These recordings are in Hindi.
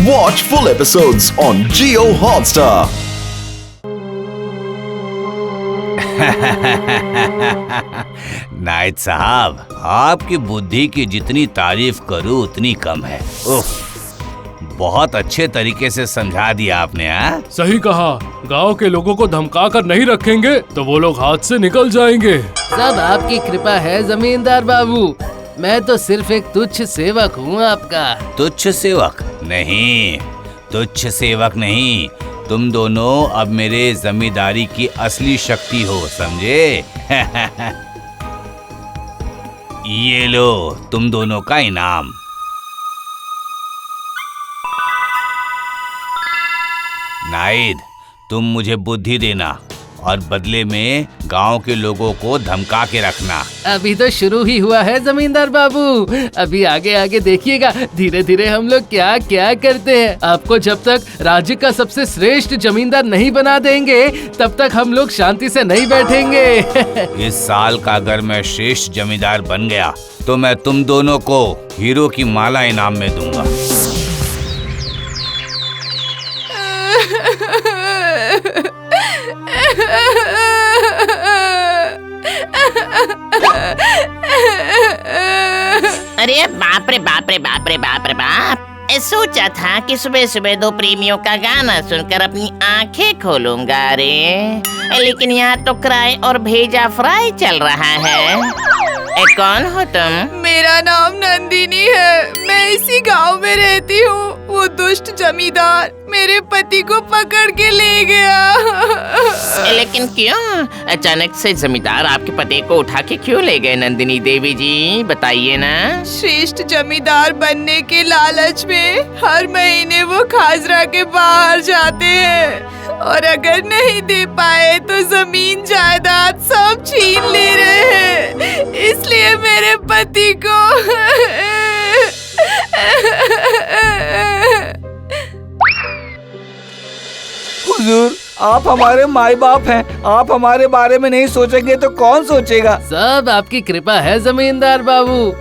Watch full episodes on Jio Hotstar. नायद साहब, आपकी बुद्धि की जितनी तारीफ करूं उतनी कम है। उफ, बहुत अच्छे तरीके से समझा दिया आपने। सही कहा। गांव के लोगों को धमका कर नहीं रखेंगे तो वो लोग हाथ से निकल जाएंगे। सब आपकी कृपा है जमींदार बाबू। मैं तो सिर्फ एक तुच्छ सेवक हूँ आपका। तुच्छ सेवक नहीं, तुच्छ सेवक नहीं, तुम दोनों अब मेरे जमींदारी की असली शक्ति हो, समझे? ये लो तुम दोनों का इनाम। नायद, तुम मुझे बुद्धि देना और बदले में गांव के लोगों को धमका के रखना। अभी तो शुरू ही हुआ है जमींदार बाबू। अभी आगे आगे देखिएगा, धीरे धीरे हम लोग क्या क्या करते हैं। आपको जब तक राज्य का सबसे श्रेष्ठ जमींदार नहीं बना देंगे तब तक हम लोग शांति से नहीं बैठेंगे। इस साल का अगर मैं श्रेष्ठ जमींदार बन गया तो मैं तुम दोनों को हीरो की माला इनाम में दूंगा। अरे बाप रे बाप रे बाप रे बाप रे बाप। सोचा था कि सुबह सुबह दो प्रेमियों का गाना सुनकर अपनी आंखें खोलूंगा रे, लेकिन यहाँ तो क्राई और भेजा फ्राई चल रहा है। कौन हो तुम? मेरा नाम नंदिनी है। मैं इसी गांव में रहती हूँ। वो दुष्ट जमींदार मेरे पति को पकड़ के ले गया। लेकिन क्यों? अचानक से जमींदार आपके पति को उठा के क्यों ले गए नंदिनी देवी जी, बताइए ना। श्रेष्ठ जमींदार बनने के लालच में हर महीने वो खाजरा के बाहर जाते हैं और अगर नहीं दे पाए तो जमीन जायदाद सब छीन ले रहे हैं। इसलिए मेरे पति को हुजूर, आप हमारे माई बाप हैं। आप हमारे बारे में नहीं सोचेंगे तो कौन सोचेगा? सब आपकी कृपा है जमींदार बाबू।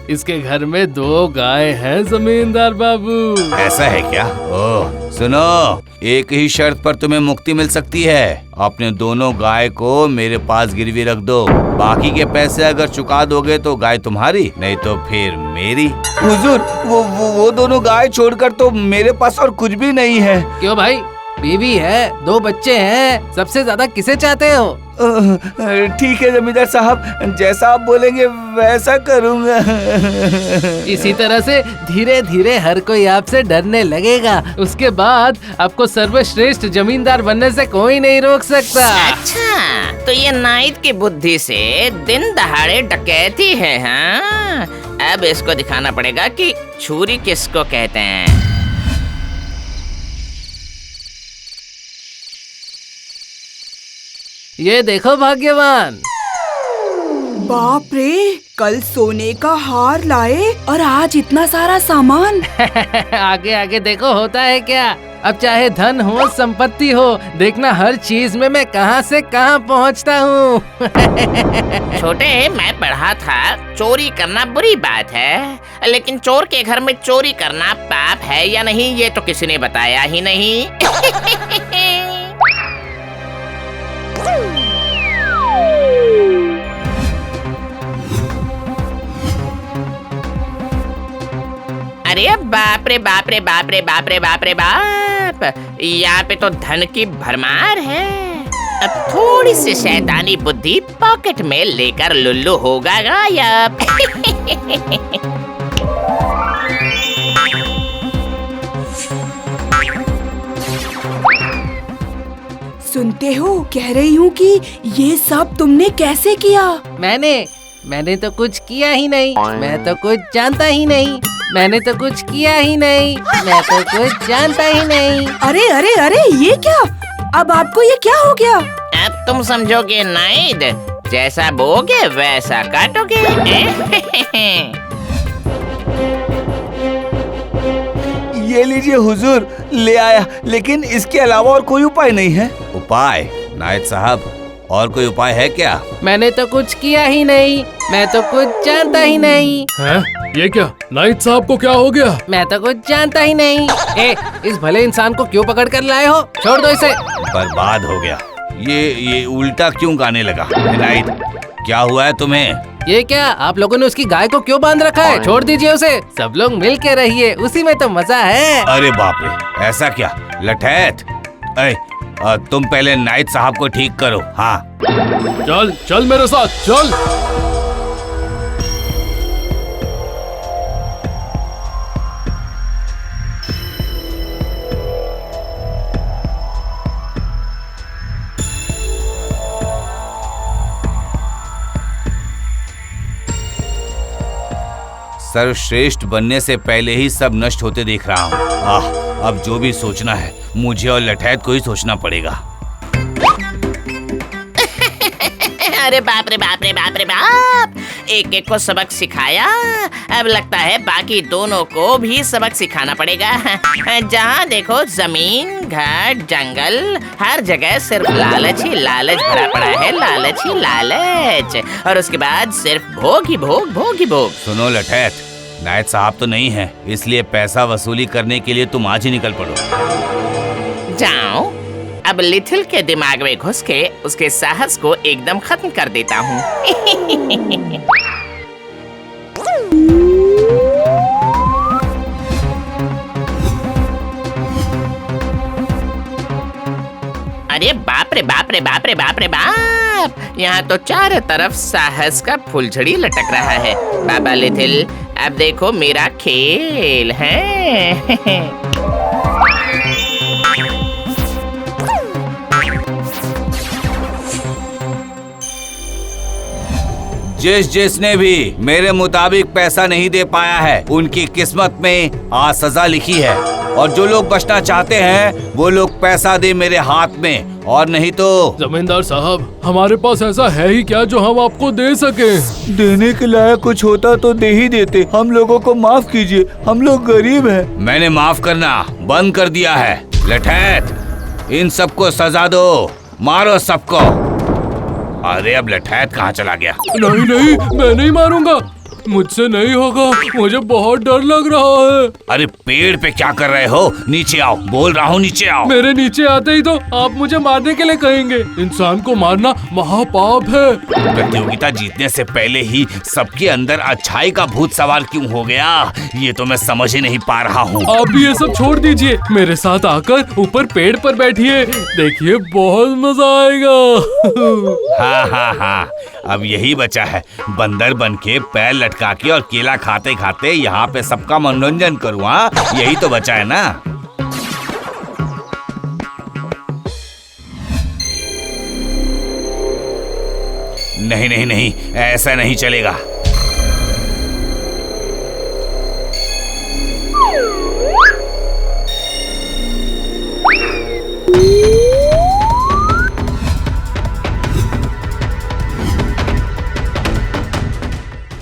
इसके घर में 2 गाय हैं जमींदार बाबू। ऐसा है क्या? ओह, सुनो, एक ही शर्त पर तुम्हें मुक्ति मिल सकती है। अपने दोनों गाय को मेरे पास गिरवी रख दो। बाकी के पैसे अगर चुका दोगे तो गाय तुम्हारी, नहीं तो फिर मेरी। हुजूर, वो दोनों गाय छोड़कर तो मेरे पास और कुछ भी नहीं है। क्यों भाई? बीवी है, 2 बच्चे हैं, सबसे ज्यादा किसे चाहते हो? ठीक है जमींदार साहब, जैसा आप बोलेंगे वैसा करूँगा। इसी तरह से धीरे धीरे हर कोई आपसे डरने लगेगा। उसके बाद आपको सर्वश्रेष्ठ जमींदार बनने से कोई नहीं रोक सकता। अच्छा, तो ये नायद की बुद्धि से दिन दहाड़े डकैती है। हाँ, अब इसको दिखाना पड़ेगा कि छुरी किसको कहते हैं। ये देखो भाग्यवान। बाप रे, कल सोने का हार लाए और आज इतना सारा सामान। आगे आगे देखो होता है क्या। अब चाहे धन हो संपत्ति हो, देखना हर चीज में मैं कहां से कहां पहुंचता हूँ। छोटे, मैं पढ़ा था चोरी करना बुरी बात है, लेकिन चोर के घर में चोरी करना पाप है या नहीं ये तो किसी ने बताया ही नहीं। अरे बाप रे बाप रे बाप रे बाप रे बाप रे बाप, यहाँ पे तो धन की भरमार है। अब थोड़ी सी शैतानी बुद्धि पॉकेट में लेकर लुल्लू होगा गायब। सुनते हो, कह रही हूँ कि ये सब तुमने कैसे किया? मैंने तो कुछ किया ही नहीं। मैं तो कुछ जानता ही नहीं। मैंने तो कुछ किया ही नहीं। मैं तो कुछ जानता ही नहीं। अरे अरे अरे, ये क्या? अब आपको ये क्या हो गया? अब तुम समझोगे नायद, जैसा बोगे वैसा काटोगे। ये लीजिए हुजूर, ले आया, लेकिन इसके अलावा और कोई उपाय नहीं है। उपाय? नायद साहब, और कोई उपाय है क्या? मैंने तो कुछ किया ही नहीं। मैं तो कुछ जानता ही नहीं। हैं? ये क्या, नाइट साहब को क्या हो गया? मैं तो कुछ जानता ही नहीं। इस भले इंसान को क्यों पकड़ कर लाए हो? छोड़ दो इसे। बर्बाद हो गया। ये उल्टा क्यों गाने लगा? नाइट, क्या हुआ है तुम्हें? ये क्या, आप लोगों ने उसकी गाय को क्यों बांध रखा है? छोड़ दीजिए उसे, सब लोग मिल के रहिए, उसी में तो मजा है। अरे बाप रे, ऐसा क्या? लठैत, तुम पहले नाइट साहब को ठीक करो। हाँ चल चल मेरे साथ चल। सर्वश्रेष्ठ बनने से पहले ही सब नष्ट होते देख रहा हूँ। अब जो भी सोचना है मुझे और लठैत को ही सोचना पड़ेगा। अरे बाप रे बाप रे बाप रे बाप, एक एक को सबक सिखाया, अब लगता है बाकी दोनों को भी सबक सिखाना पड़ेगा। जहाँ देखो जमीन, घर, जंगल, हर जगह सिर्फ लालच ही लालच भरा पड़ा है, लालच ही लालच, और उसके बाद सिर्फ भोग ही भोग, भोग ही भोग। सुनो लठैत, नायत साहब तो नहीं है, इसलिए पैसा वसूली करने के लिए तुम आज ही निकल पड़ो। जाओ, अब लिटिल के दिमाग में घुस के उसके साहस को एकदम खत्म कर देता हूँ। अरे बाप रे बाप रे बाप रे बाप रे बाप, यहाँ तो चारों तरफ साहस का फुलझड़ी लटक रहा है। बाबा लिटिल, अब देखो मेरा खेल है। जिसने भी मेरे मुताबिक पैसा नहीं दे पाया है, उनकी किस्मत में आज सजा लिखी है, और जो लोग बचना चाहते हैं वो लोग पैसा दे मेरे हाथ में, और नहीं तो। जमींदार साहब, हमारे पास ऐसा है ही क्या जो हम आपको दे सके? देने के लायक कुछ होता तो दे ही देते। हम लोगों को माफ कीजिए, हम लोग गरीब हैं। मैंने माफ करना बंद कर दिया है। लठैत, इन सबको सजा दो, मारो सबको। अरे अब लठैत कहाँ चला गया? नहीं नहीं, मैं नहीं मारूंगा, मुझसे नहीं होगा, मुझे बहुत डर लग रहा है। अरे पेड़ पे क्या कर रहे हो? नीचे आओ, बोल रहा हूँ नीचे आओ। मेरे नीचे आते ही तो आप मुझे मारने के लिए कहेंगे। इंसान को मारना महापाप है। प्रतियोगिता जीतने से पहले ही सबके अंदर अच्छाई का भूत सवार क्यों हो गया, ये तो मैं समझ ही नहीं पा रहा हूँ। आप भी ये सब छोड़ दीजिए, मेरे साथ आकर ऊपर पेड़ पर बैठिए, देखिए बहुत मजा आएगा। हाँ हाँ हाँ, अब यही बचा है, बंदर बन के पैर लटका के और केला खाते खाते यहाँ पे सबका मनोरंजन करूँ। हाँ, यही तो बचा है ना। नहीं नहीं नहीं, ऐसा नहीं चलेगा।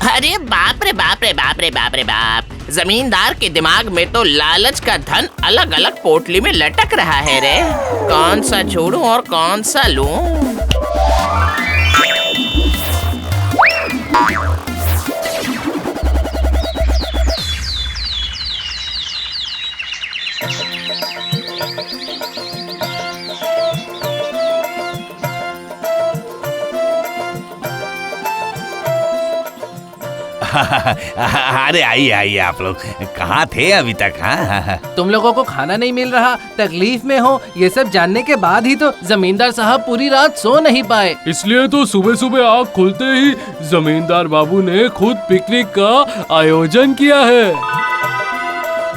अरे बाप रे बाप रे बाप रे बाप रे बाप, जमींदार के दिमाग में तो लालच का धन अलग अलग पोटली में लटक रहा है रे। कौन सा छोड़ूं और कौन सा लूं? अरे आइए आइए, आप लोग कहाँ थे अभी तक? हाँ, तुम लोगों को खाना नहीं मिल रहा, तकलीफ में हो, ये सब जानने के बाद ही तो जमींदार साहब पूरी रात सो नहीं पाए। इसलिए तो सुबह सुबह आँख खुलते ही जमींदार बाबू ने खुद पिकनिक का आयोजन किया है।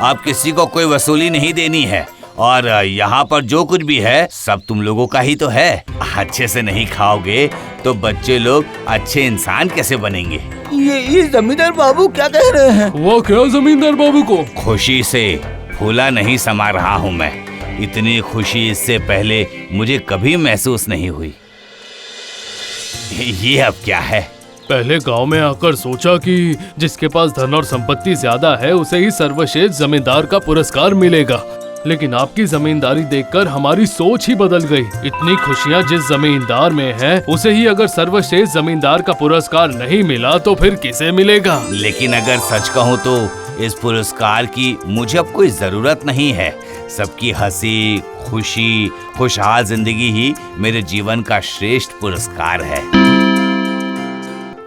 अब किसी को कोई वसूली नहीं देनी है, और यहाँ पर जो कुछ भी है सब तुम लोगों का ही तो है। अच्छे से नहीं खाओगे तो बच्चे लोग अच्छे इंसान कैसे बनेंगे? ये जमींदार बाबू क्या कह रहे हैं? वो क्या जमींदार बाबू को? खुशी से फूला नहीं समा रहा हूँ मैं। इतनी खुशी इससे पहले मुझे कभी महसूस नहीं हुई। ये अब क्या है? पहले गांव में आकर सोचा कि जिसके पास धन और संपत्ति ज्यादा है उसे ही सर्वश्रेष्ठ जमींदार का पुरस्कार मिलेगा। लेकिन आपकी जमींदारी देखकर हमारी सोच ही बदल गई। इतनी खुशियाँ जिस जमींदार में है, उसे ही अगर सर्वश्रेष्ठ जमींदार का पुरस्कार नहीं मिला तो फिर किसे मिलेगा? लेकिन अगर सच कहूँ तो इस पुरस्कार की मुझे अब कोई जरूरत नहीं है। सबकी हंसी, खुशी, खुशहाल जिंदगी ही मेरे जीवन का श्रेष्ठ पुरस्कार है।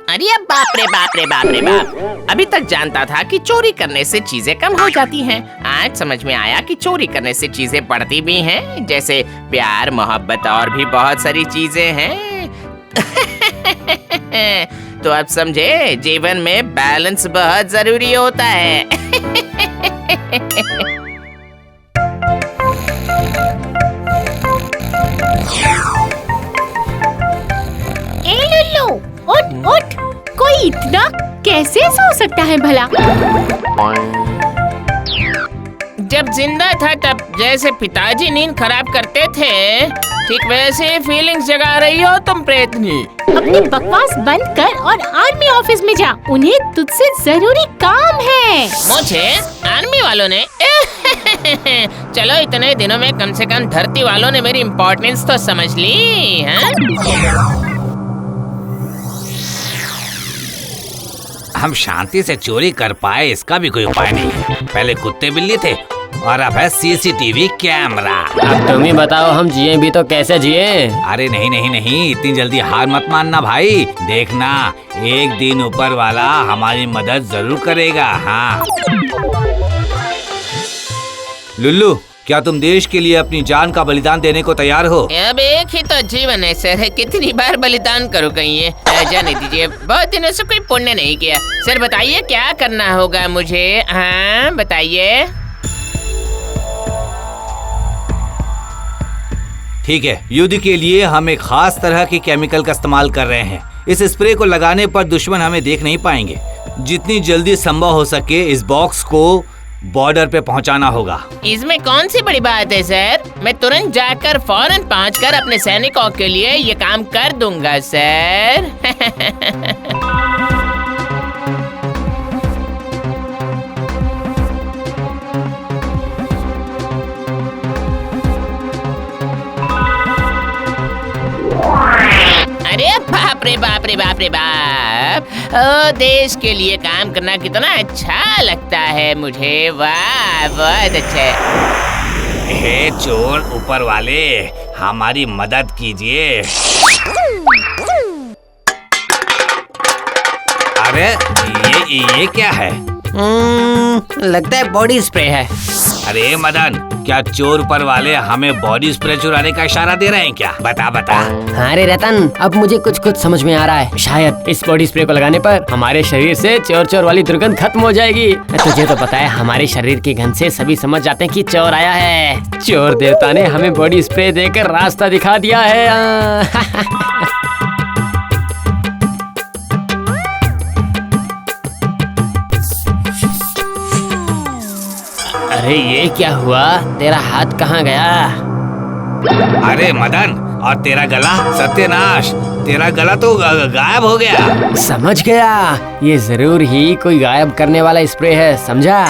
अरे बाप रे बाप रे बाप रे बाप, अभी तक जानता था कि चोरी करने से चीजें कम हो जाती हैं। आज समझ में आया कि चोरी करने से चीजें बढ़ती भी हैं, जैसे प्यार, मोहब्बत और भी बहुत सारी चीजें हैं। तो अब समझे, जीवन में बैलेंस बहुत जरूरी होता है। ए लुल्लू, उठ उठ, कोई इतना कैसे सो सकता है भला? जब जिंदा था तब जैसे पिताजी नींद खराब करते थे, ठीक वैसे फीलिंग्स जगा रही हो तुम प्रेतनी। अपनी बकवास बंद कर और आर्मी ऑफिस में जा, उन्हें तुझसे जरूरी काम है। मुझे आर्मी वालों ने चलो, इतने दिनों में कम से कम धरती वालों ने मेरी इम्पोर्टेंस तो समझ ली है। हम शांति से चोरी कर पाए इसका भी कोई उपाय नहीं है। पहले कुत्ते बिल्ली थे और अब है सीसीटीवी कैमरा। अब तुम ही बताओ, हम जिए भी तो कैसे जिए? अरे नहीं नहीं नहीं, इतनी जल्दी हार मत मानना भाई। देखना, एक दिन ऊपर वाला हमारी मदद जरूर करेगा। हाँ लुल्लू, क्या तुम देश के लिए अपनी जान का बलिदान देने को तैयार हो? अब एक ही तो जीवन है सर, कितनी बार बलिदान करो कहीं? जाने दीजिए, बहुत दिनों से कोई पुण्य नहीं किया। सर बताइए क्या करना होगा मुझे? हाँ बताइए। ठीक है, युद्ध के लिए हम एक खास तरह के केमिकल का इस्तेमाल कर रहे हैं। इस स्प्रे को लगाने पर दुश्मन हमें देख नहीं पाएंगे। जितनी जल्दी संभव हो सके इस बॉक्स को बॉर्डर पे पहुंचाना होगा। इसमें कौन सी बड़ी बात है सर, मैं तुरंत जाकर फौरन पहुंचकर अपने सैनिकों के लिए ये काम कर दूंगा सर। अरे बाप रे बाप रे बाप रे बाप, ओ देश के लिए काम करना कितना अच्छा लगता है मुझे। वाह, बहुत अच्छा। हे चोर ऊपर वाले, हमारी मदद कीजिए। अरे ये क्या है? लगता है बॉडी स्प्रे है। अरे मदन, क्या चोर ऊपर वाले हमें बॉडी स्प्रे चुराने का इशारा दे रहे हैं क्या? बता बता। हाँ रे रतन, अब मुझे कुछ समझ में आ रहा है। शायद इस बॉडी स्प्रे को लगाने पर हमारे शरीर से चोर वाली दुर्गंध खत्म हो जाएगी। तुझे तो पता है, हमारे शरीर की गंध से सभी समझ जाते हैं कि चोर आया है। चोर देवता ने हमें बॉडी स्प्रे देकर रास्ता दिखा दिया है। अरे ये क्या हुआ? तेरा हाथ कहाँ गया? अरे मदन, और तेरा गला? सत्यानाश, तेरा गला तो गायब हो गया। समझ गया, ये जरूर ही कोई गायब करने वाला स्प्रे है, समझा?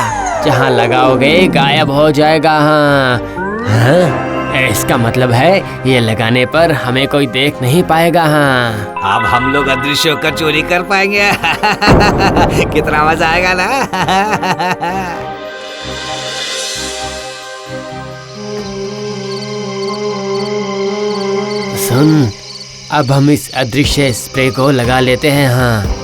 जहाँ लगाओगे गायब हो जाएगा। हाँ, इसका मतलब है ये लगाने पर हमें कोई देख नहीं पाएगा। हाँ, अब हम लोग अदृश्य होकर चोरी कर पाएंगे। कितना मजा आएगा ना। सुन, अब हम इस अदृश्य स्प्रे को लगा लेते हैं। हाँ,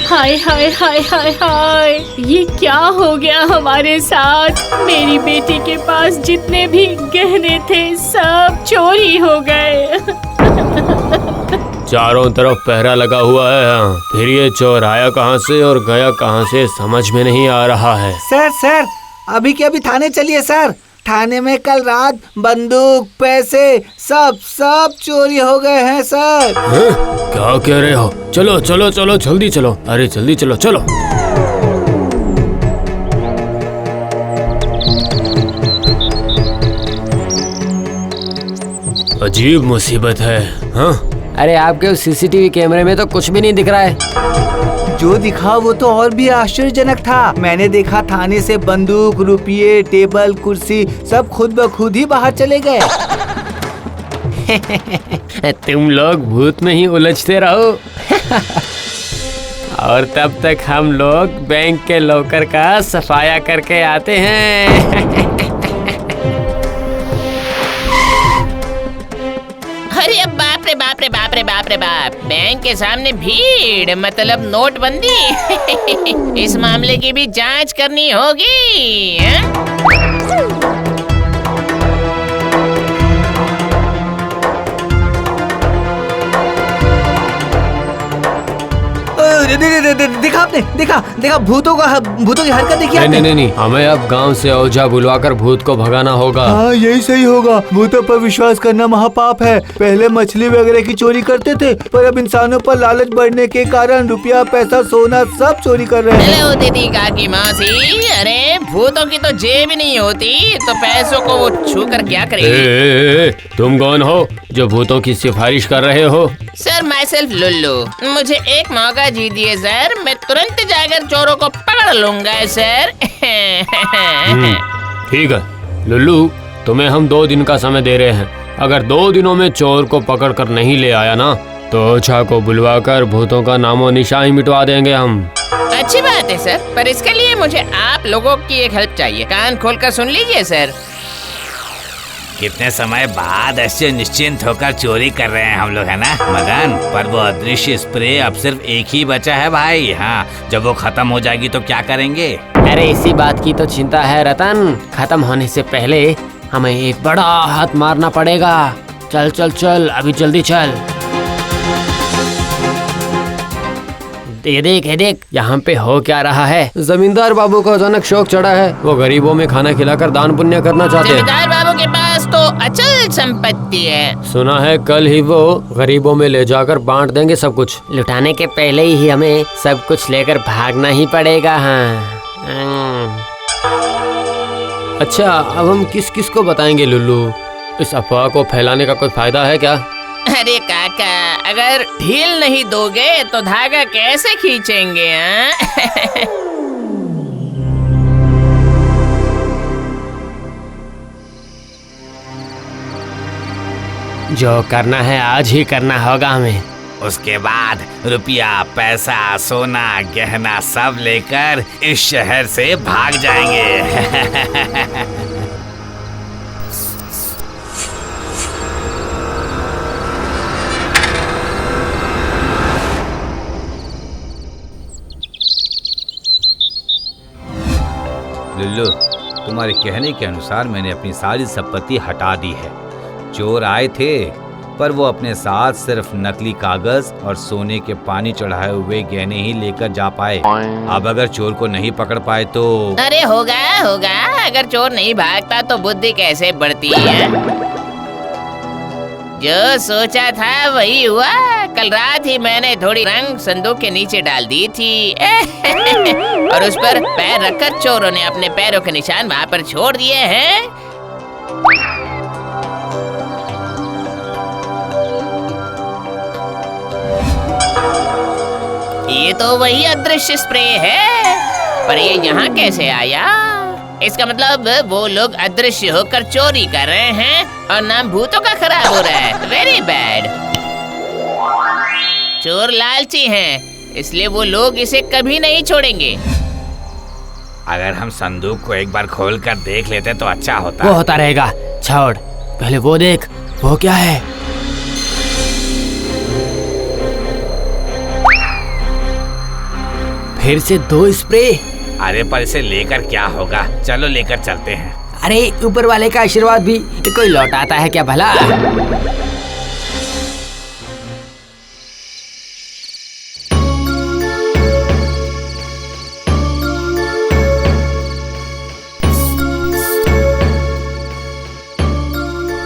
हाय हाय हाय हाय हाय, ये क्या हो गया हमारे साथ? मेरी बेटी के पास जितने भी गहने थे सब चोरी हो गए। चारों तरफ पहरा लगा हुआ है, फिर ये चोर आया कहाँ से और गया कहाँ से समझ में नहीं आ रहा है। सर अभी के अभी थाने चलिए सर। थाने में कल रात बंदूक, पैसे सब चोरी हो गए हैं सर। क्या कह रहे हो? चलो चलो चलो जल्दी चलो, अरे जल्दी चलो चलो। अजीब मुसीबत है। हाँ? अरे आपके उस सीसीटीवी कैमरे में तो कुछ भी नहीं दिख रहा है। जो दिखा वो तो और भी आश्चर्यजनक था। मैंने देखा थाने से बंदूक, रुपये, टेबल, कुर्सी सब खुद ब खुद ही बाहर चले गए। तुम लोग भूत में ही उलझते रहो। और तब तक हम लोग बैंक के लॉकर का सफाया करके आते हैं। अरे बाप रे बाप रे बाप रे बाप रे बाप, बैंक के सामने भीड़ मतलब नोटबंदी। इस मामले की भी जांच करनी होगी। देखा आपने? देखा भूतों की हरकत देखी आपने? नहीं, हमें अब गांव से औजा बुलवाकर भूत को भगाना होगा। हाँ, यही सही होगा। भूतों पर विश्वास करना महापाप है। पहले मछली वगैरह की चोरी करते थे, पर अब इंसानों पर लालच बढ़ने के कारण रुपया, पैसा, सोना सब चोरी कर रहे हैं। हेलो दीदी काकी मौसी, अरे भूतों की तो जेब ही नहीं होती, तो पैसों को वो छू कर क्या करेगी? तुम कौन हो जो भूतों की सिफारिश कर रहे हो? Sir myself Lullu. मुझे एक मौका दीजिए सर, मैं तुरंत जाकर चोरों को पकड़ लूंगा सर। ठीक है लुल्लू, तुम्हें हम 2 दिन का समय दे रहे हैं। अगर 2 दिनों में चोर को पकड़ कर नहीं ले आया ना, तो ओझा को बुलवाकर भूतों का नामो निशान ही मिटवा देंगे हम। अच्छी बात है सर, पर इसके लिए मुझे आप लोगों की एक हेल्प चाहिए। कान खोलकर सुन लीजिए सर। कितने समय बाद ऐसे निश्चिंत होकर चोरी कर रहे हैं हम लोग, है ना मदन? पर वो अदृश्य स्प्रे अब सिर्फ एक ही बचा है भाई। हाँ, जब वो खत्म हो जाएगी तो क्या करेंगे? अरे इसी बात की तो चिंता है रतन। खत्म होने से पहले हमें एक बड़ा हाथ मारना पड़ेगा। चल चल चल, अभी जल्दी चल। ये देख यहाँ पे हो क्या रहा है? जमींदार बाबू को अचानक शौक चढ़ा है। वो गरीबों में खाना खिलाकर दान पुण्य करना चाहते हैं। जमींदार बाबू के पास तो अचल संपत्ति है। सुना है कल ही वो गरीबों में ले जाकर बांट देंगे सब कुछ। लुटाने के पहले ही हमें सब कुछ लेकर भागना ही पड़ेगा। हाँ। अच्छा, अब हम किस किस को बताएंगे लुल्लू? इस अफवाह को फैलाने का कोई फायदा है क्या? अरे काका, अगर ढील नहीं दोगे तो धागा कैसे खींचेंगे? जो करना है आज ही करना होगा हमें। उसके बाद रुपया, पैसा, सोना, गहना सब लेकर इस शहर से भाग जाएंगे। लुल्लू, तुम्हारे कहने के अनुसार मैंने अपनी सारी संपत्ति हटा दी है। चोर आए थे, पर वो अपने साथ सिर्फ नकली कागज और सोने के पानी चढ़ाए हुए गहने ही लेकर जा पाए। अब अगर चोर को नहीं पकड़ पाए तो? अरे होगा, अगर चोर नहीं भागता तो बुद्धि कैसे बढ़ती है? जो सोचा था वही हुआ। कल रात ही मैंने थोड़ी रंग संदूक के नीचे डाल दी थी। और उस पर पैर रखकर चोरों ने अपने पैरों के निशान वहाँ पर छोड़ दिए हैं। ये तो वही अदृश्य स्प्रे है, पर ये यहाँ कैसे आया? इसका मतलब वो लोग अदृश्य होकर चोरी कर रहे हैं और नाम भूतों का खराब हो रहा है। Very bad. चोर लालची हैं, इसलिए वो लोग इसे कभी नहीं छोड़ेंगे। अगर हम संदूक को एक बार खोल कर देख लेते तो अच्छा होता। वो होता रहेगा, छोड़। पहले वो देख, वो क्या है? फिर से 2 स्प्रे। अरे पर इसे लेकर क्या होगा? चलो लेकर चलते हैं। अरे ऊपर वाले का आशीर्वाद भी कोई लौटाता है क्या भला?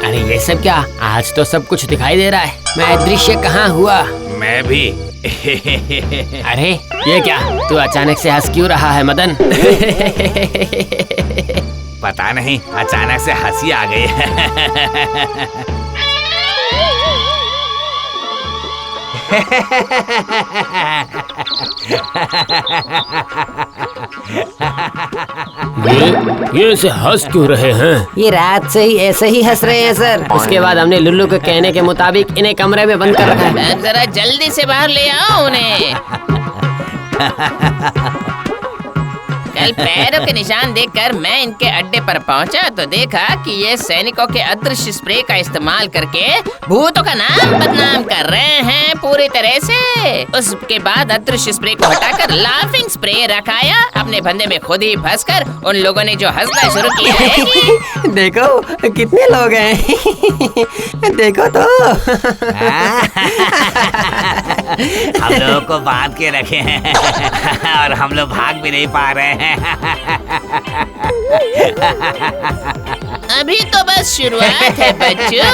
अरे ये सब क्या? आज तो सब कुछ दिखाई दे रहा है। मैं दृश्य कहाँ हुआ? मैं भी। अरे ये क्या? तू अचानक से हंस क्यों रहा है मदन? पता नहीं, अचानक से हंसी आ गई। ये ऐसे हंस क्यों रहे हैं? ये रात से ही ऐसे ही हंस रहे हैं सर। उसके बाद हमने लुल्लू के कहने के मुताबिक इन्हें कमरे में बंद कर रखा है। जरा जल्दी से बाहर ले आओ उन्हें। कल पैरों के निशान देखकर मैं इनके अड्डे पर पहुंचा तो देखा कि ये सैनिकों के अदृश्य स्प्रे का इस्तेमाल करके भूतों का नाम बदनाम कर रहे हैं पूरी तरह से। उसके बाद अदृश्य स्प्रे को हटाकर लाफिंग स्प्रे रखाया। अपने फंदे में खुद ही फंसकर उन लोगों ने जो हंसना शुरू किया है। देखो कितने लोग हैं। देखो तो। हम लोगों को बांध के रखे हैं और हम लोग भाग भी नहीं पा रहे हैं। अभी तो बस शुरुआत है बच्चों।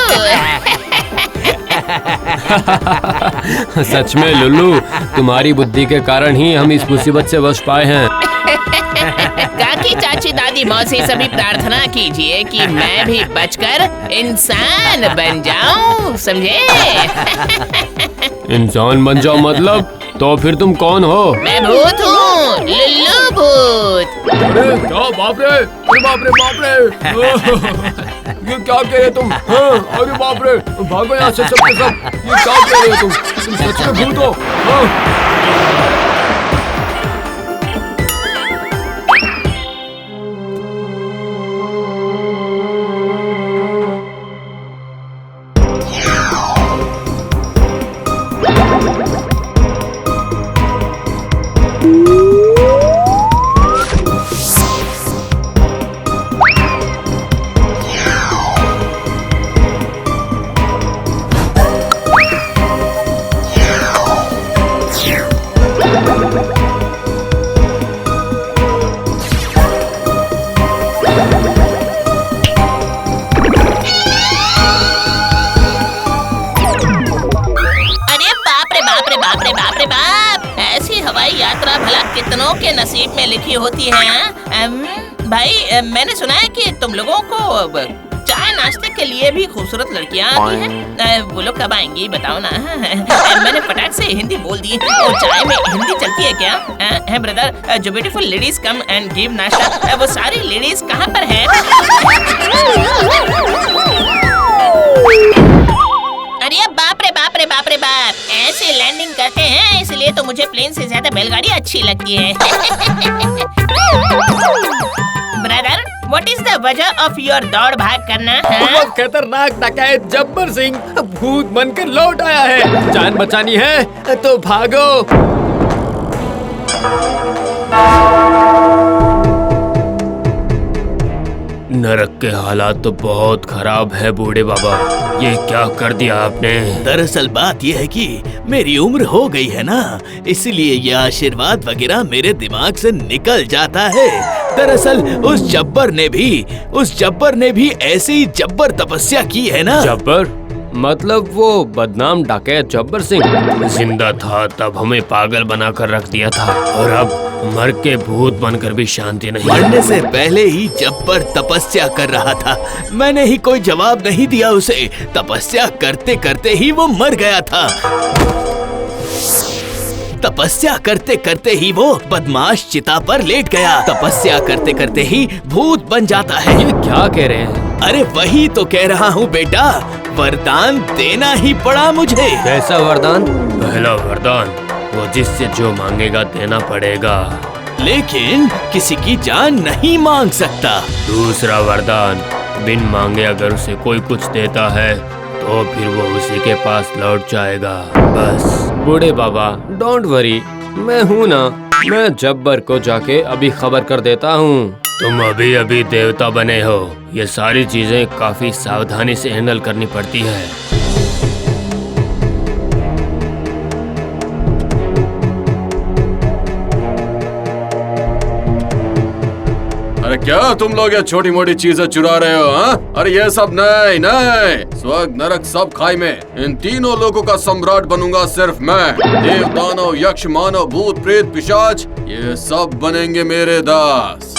सच में लुल्लू, तुम्हारी बुद्धि के कारण ही हम इस मुसीबत से बच पाए हैं। काकी, चाची, दादी, मौसी सभी प्रार्थना कीजिए कि मैं भी बचकर इंसान बन जाऊं, समझे? इंसान बन जाओ मतलब? तो फिर तुम कौन हो? मैं भूत हूँ, लुल्लू भूत। अरे क्या बाप रे, अरे बाप रे, बाप रे। ये क्या कह रहे तुम? हाँ, अरे बाप रे, भागो यहाँ से सब के सब। ये क्या कह रहे हो तुम सच में भूत हो? हाँ। कितनों के नसीब में लिखी होती है। भाई, मैंने सुना है कि तुम लोगों को चाय नाश्ते के लिए भी खूबसूरत लड़कियां आती हैं। वो लोग कब आएंगी बताओ ना। मैंने फटाक से हिंदी बोल दी। और चाय में हिंदी चलती है क्या? है ब्रदर, जो beautiful ladies come and give नाश्ता, वो सारी लेडीज कहाँ पर है? अरे बाप रे बाप रे बाप रे बाप, ऐसे लैंडिंग करते हैं, इसलिए तो मुझे प्लेन से ज्यादा बैलगाड़ी अच्छी लगती है। ब्रदर, व्हाट इज द वजह ऑफ योर दौड़ भाग करना? वो खतरनाक डकैत जब्बर सिंह भूत बनकर लौट आया है। जान बचानी है तो भागो। नरक के हालात तो बहुत खराब है बूढ़े बाबा, ये क्या कर दिया आपने? दरअसल बात यह है कि मेरी उम्र हो गई है ना, इसलिए ये आशीर्वाद वगैरह मेरे दिमाग से निकल जाता है। दरअसल उस जब्बर ने भी ऐसी जब्बर तपस्या की है ना। जब्बर मतलब वो बदनाम डकैत जब्बर सिंह जिंदा था तब हमें पागल बनाकर रख दिया था, और अब मर के भूत बनकर भी शांति नहीं। मरने से पहले ही जब्बर तपस्या कर रहा था, मैंने ही कोई जवाब नहीं दिया उसे। तपस्या करते करते ही वो मर गया था। तपस्या करते करते ही वो बदमाश चिता पर लेट गया। तपस्या करते करते ही भूत बन जाता है। ये क्या कह रहे हैं? अरे वही तो कह रहा हूँ बेटा, वरदान देना ही पड़ा मुझे। कैसा वरदान? पहला वरदान, वो जिससे जो मांगेगा देना पड़ेगा, लेकिन किसी की जान नहीं मांग सकता। दूसरा वरदान, बिन मांगे अगर उसे कोई कुछ देता है तो फिर वो उसी के पास लौट जाएगा। बस बूढ़े बाबा, डोंट वरी, मैं हूँ ना, मैं जब्बर को जाके अभी खबर कर देता हूँ। तुम अभी अभी देवता बने हो, ये सारी चीजें काफी सावधानी से हैंडल करनी पड़ती है। अरे क्या तुम लोग ये छोटी मोटी चीजें चुरा रहे हो? हाँ? अरे ये सब नहीं नहीं, स्वर्ग नरक सब खाई में इन तीनों लोगों का सम्राट बनूंगा सिर्फ मैं। देव दानव यक्ष मानव भूत प्रेत पिशाच, ये सब बनेंगे मेरे दास।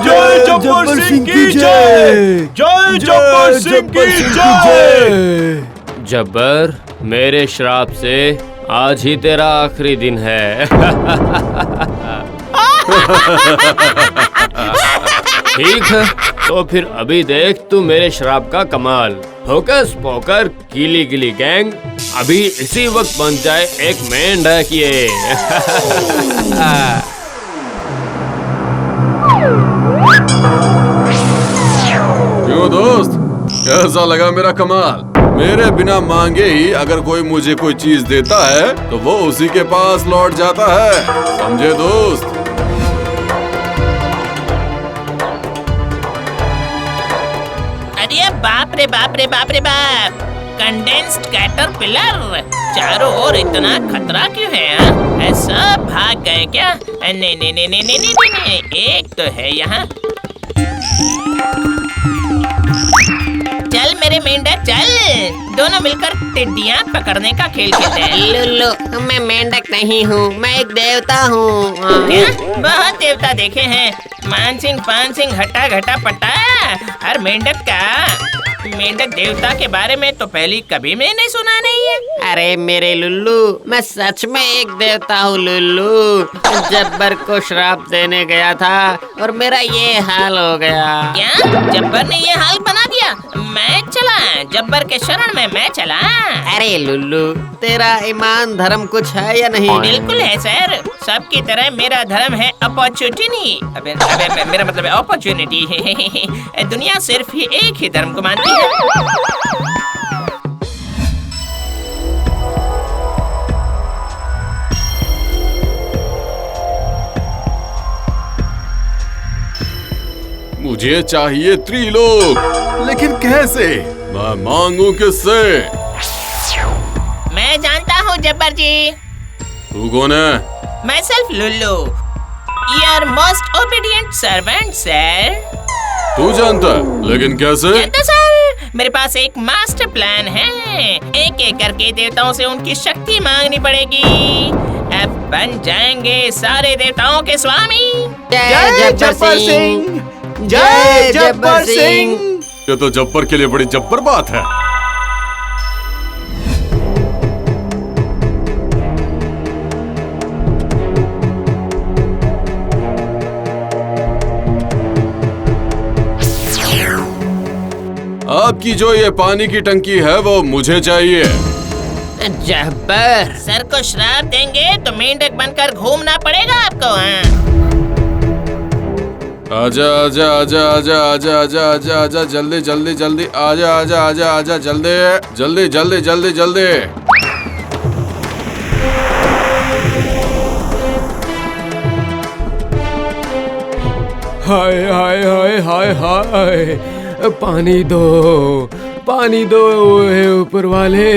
जय जब्बर सिंह की जय, जय जब्बर सिंह की जय। जब्बर, मेरे श्राप से आज ही तेरा आखिरी दिन है। ठीक है, तो फिर अभी देख तू मेरे शराब का कमाल। होकस पोकर गिली गिली गैंग अभी इसी वक्त बन जाए एक मेंढक ये। क्यों दोस्त, कैसा लगा मेरा कमाल? मेरे बिना मांगे ही अगर कोई मुझे कोई चीज देता है तो वो उसी के पास लौट जाता है, समझे दोस्त? अरे बाप रे बाप रे बाप रे बाप, कंडेंस्ड कैटरपिलर, चारों ओर इतना खतरा क्यों है? हाँ? सब भाग गए क्या? नहीं नहीं नहीं नहीं नहीं नहीं नहीं, एक तो है यहाँ। चल मेरे मेंढक चल, दोनों मिलकर टिड्डियाँ पकड़ने का खेल खेलते हैं। लुल्लू, मैं मेंढक नहीं हूँ, मैं एक देवता हूँ। क्या? बहुत देवता देखे हैं, मान सिंह पान सिंह हट्टा घटा पट्टा, और मेंढक देवता के बारे में तो पहले कभी मैंने सुना नहीं है। अरे मेरे लुल्लू, मैं सच में एक देवता हूँ लुल्लू। जब्बर को श्राप देने गया था और मेरा ये हाल हो गया। क्या जब्बर ने ये हाल बना दिया? मैं चला, जब्बर के शरण में मैं चला। अरे लुल्लू, तेरा ईमान धर्म कुछ है या नहीं? बिल्कुल है सर, सबकी तरह मेरा धर्म है अपॉर्चुनिटी। अबे मेरा मतलब है अपॉर्चुनिटी। दुनिया सिर्फ ही एक ही धर्म को मानती है। मुझे चाहिए त्रिलोक, लेकिन कैसे? मैं मांगू किससे? मैं जानता हूँ जब्बर जी। तू कौन है? मैं self Lullu, your most obedient servant sir. तू जानता है, लेकिन कैसे? जानता सर, मेरे पास एक मास्टर प्लान है। एक एक करके देवताओं से उनकी शक्ति मांगनी पड़ेगी। अब बन जाएंगे सारे देवताओं के स्वामी। जय जब्बर सिंह, जय जब्बर सिंह। ये तो जब्बर के लिए बड़ी जब्बर बात है। आपकी जो ये पानी की टंकी है वो मुझे चाहिए। जब्बर सर को श्राप देंगे तो मेंढक बनकर घूमना पड़ेगा आपको। हाँ? आजा आजा आजा आजा आजा आजा आजा आजा, जल्दी जल्दी जल्दी आजा आजा आजा आजा, जल्दी जल्दी जल्दी जल्दी जल्दी। हाय हाय हाय हाय हाय, पानी दो, पानी दो हे ऊपर वाले।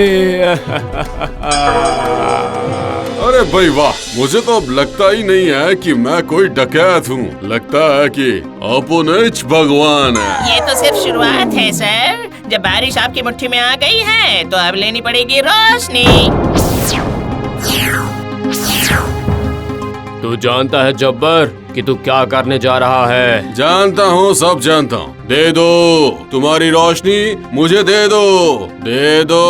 अरे भाई वाह, मुझे तो अब लगता ही नहीं है कि मैं कोई डकैत हूँ, लगता है कि अपुनिच भगवान है। ये तो सिर्फ शुरुआत है सर, जब बारिश आपकी मुट्ठी में आ गई है तो अब लेनी पड़ेगी रोशनी। तू जानता है जब्बर कि तू क्या करने जा रहा है? जानता हूँ, सब जानता हूँ। दे दो तुम्हारी रोशनी, मुझे दे दो, दे दो।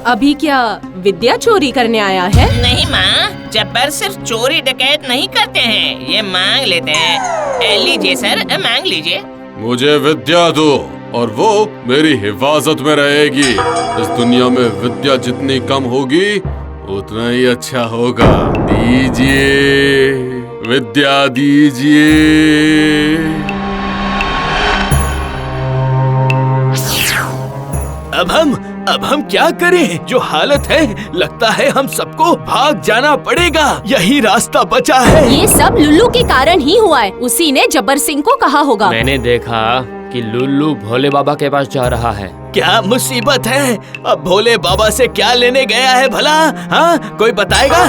अभी क्या विद्या चोरी करने आया है? नहीं माँ, जब्बर सिर्फ चोरी डकैत नहीं करते हैं, ये मांग लेते हैं। लीजिए सर, मांग लीजिए। मुझे विद्या दो और वो मेरी हिफाजत में रहेगी। इस दुनिया में विद्या जितनी कम होगी उतना ही अच्छा होगा। दीजिए विद्या, दीजिए। अब हम क्या करें? जो हालत है, लगता है हम सबको भाग जाना पड़ेगा। यही रास्ता बचा है। ये सब लुल्लू के कारण ही हुआ है। उसी ने जब्बर सिंह को कहा होगा। मैंने देखा कि लुल्लू भोले बाबा के पास जा रहा है। क्या मुसीबत है? अब भोले बाबा से क्या लेने गया है भला? हाँ, कोई बताएगा?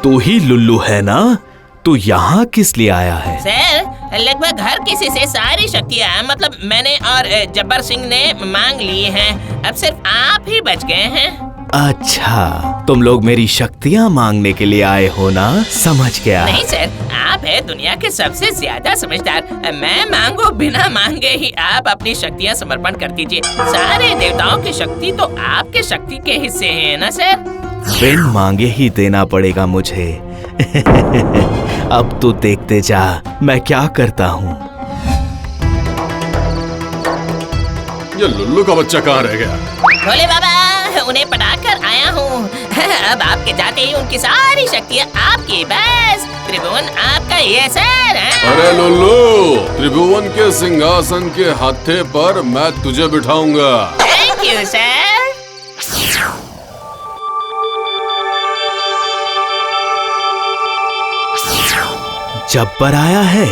तू ही लुल्लू है ना? तू यहाँ किस लिए आया है? सर, लगभग हर किसी से सारी शक्तियाँ, मैंने और जब्बर सिंह ने मांग ली हैं। अब सिर्फ आप ही बच गए हैं। अच्छा, तुम लोग मेरी शक्तियाँ मांगने के लिए आए हो ना? समझ गया। नहीं सर, आप है दुनिया के सबसे ज्यादा समझदार। मैं मांगो बिना मांगे ही आप अपनी शक्तियाँ समर्पण कर दीजिए। सारे देवताओं की शक्ति तो आपके शक्ति के हिस्से हैं ना सर? बिन मांगे ही देना पड़ेगा मुझे। अब तू देखते जा मैं क्या करता हूँ। ये लुल्लू का बच्चा कहाँ रह गया? भोले बाबा, उन्हें पटाकर आया हूँ। अब आपके जाते ही उनकी सारी शक्तियाँ आपकी। बस त्रिभुवन आपका ही है सर। अरे लुल्लू, त्रिभुवन के सिंहासन के हत्थे पर मैं तुझे बिठाऊंगा। Thank you sir. जब्बर आया है।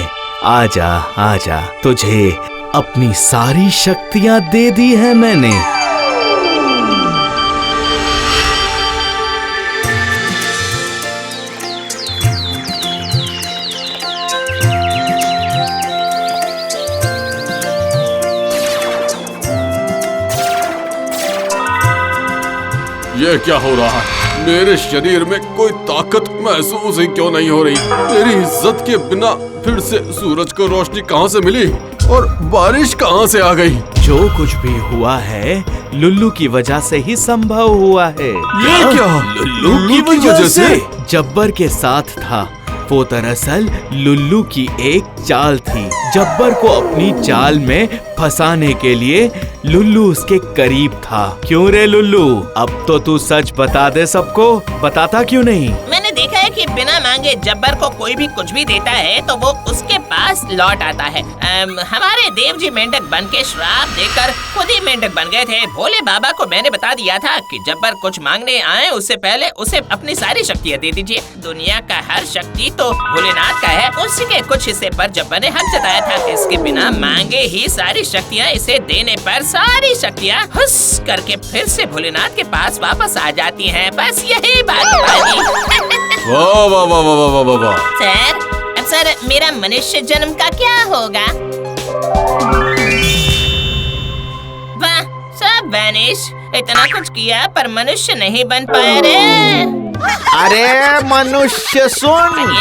आजा आजा, तुझे अपनी सारी शक्तियाँ दे दी है मैंने। ये क्या हो रहा है? मेरे शरीर में कोई ताकत महसूस ही क्यों नहीं हो रही? मेरी इज्जत के बिना फिर से सूरज को रोशनी कहाँ से मिली और बारिश कहाँ से आ गई? जो कुछ भी हुआ है लुल्लू की वजह से ही संभव हुआ है। ये क्या? लुल्लू की वजह से? जब्बर के साथ था। वो दरअसल लुल्लू की एक चाल थी। जब्बर को अपनी चाल में फंसाने के लिए लुल्लू उसके करीब था। क्यों रे लुल्लू, अब तो तू सच बता दे सबको। बताता क्यों नहीं? मैंने देखा है कि बिना मांगे जब्बर को कोई भी कुछ भी देता है तो वो उसके पास लौट आता है। हमारे देव जी मेंढक बन के श्राप देकर खुद ही मेंढक बन गए थे। भोले बाबा को मैंने बता दिया था कि जब्बर कुछ मांगने आए उससे पहले उसे अपनी सारी शक्तियाँ दे दीजिए। दुनिया का हर शक्ति तो भोलेनाथ का है, उसके कुछ हिस्से पर जब्बर ने हक जताया था। इसके बिना मांगे ही सारी शक्तियाँ इसे देने पर सारी शक्तियाँ हुस करके फिर से भोलेनाथ के पास वापस आ जाती हैं। बस यही बात है। वाह वाह वाह वाह वाह वाह वाह। सर मेरा मनुष्य जन्म का क्या होगा? वाह, सब वैनिश। इतना कुछ किया पर मनुष्य नहीं बन पाया रे। अरे मनुष्य सुन।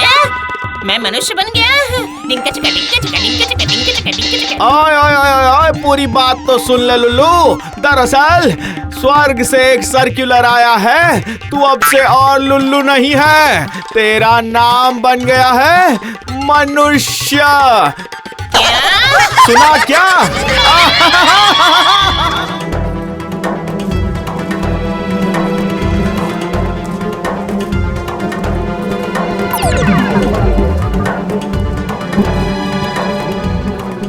मैं मनुष्य बन गया। डिंका चिका डिंका चिका डिंका चिका डिंका चिका डिंका चिका। ओए ओए ओए ओए, पूरी बात तो सुन ले लुल्लू। दरअसल स्वर्ग से एक सर्कुलर आया है। तू अब से और लुल्लू नहीं है, तेरा नाम बन गया है मनुष्य। क्या? सुना क्या?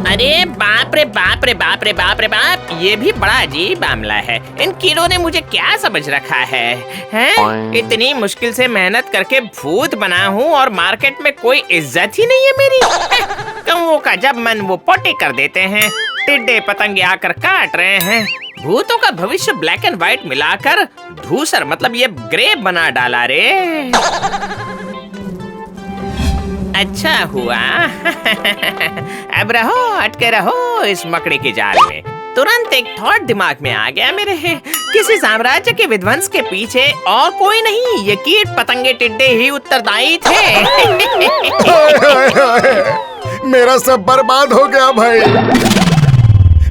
अरे बाप रे बाप रे बाप रे बाप रे बाप, ये भी बड़ा अजीब मामला है। इन कीड़ों ने मुझे क्या समझ रखा है? हैं? इतनी मुश्किल से मेहनत करके भूत बना हूँ और मार्केट में कोई इज्जत ही नहीं है मेरी। कौओं का जब मन वो पोटे कर देते हैं, टिड्डे पतंगे आकर काट रहे हैं। भूतों का भविष्य ब्लैक एंड व्हाइट मिलाकर धूसर मतलब ये ग्रे बना डाला रे। अच्छा हुआ। अब रहो, अटके रहो इस मकड़ी के जाल में। तुरंत एक थॉट दिमाग में आ गया मेरे। किसी साम्राज्य के विध्वंस के पीछे और कोई नहीं, ये कीट पतंगे टिड्डे ही उत्तरदायी थे। मेरा सब बर्बाद हो गया भाई।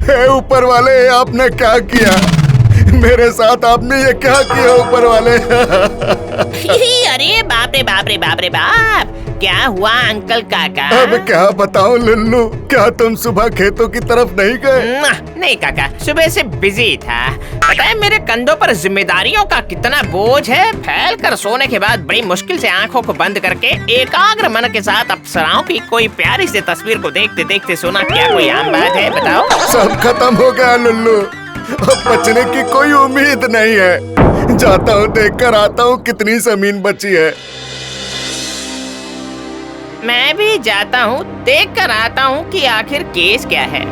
हे ऊपर वाले, आपने क्या किया मेरे साथ? आपने ये क्या किया ऊपर वाले? अरे बाप रे बाप रे बाप रे बाप, क्या हुआ अंकल काका? अब क्या बताऊं लुल्लू, क्या तुम सुबह खेतों की तरफ नहीं गए? नहीं काका, सुबह से बिजी था। पता है मेरे कंधों पर जिम्मेदारियों का कितना बोझ है। फैल कर सोने के बाद बड़ी मुश्किल से आंखों को बंद करके एकाग्र मन के साथ अप्सराओं की कोई प्यारी सी तस्वीर को देखते देखते सोना क्या कोई आम बात है? बताओ। सब खत्म हो गया लुल्लू, अब बचने की कोई उम्मीद नहीं है। जाता हूँ, देख कर आता हूँ कितनी जमीन बची है। मैं भी जाता हूँ, देख कर आता हूँ कि आखिर केस क्या है।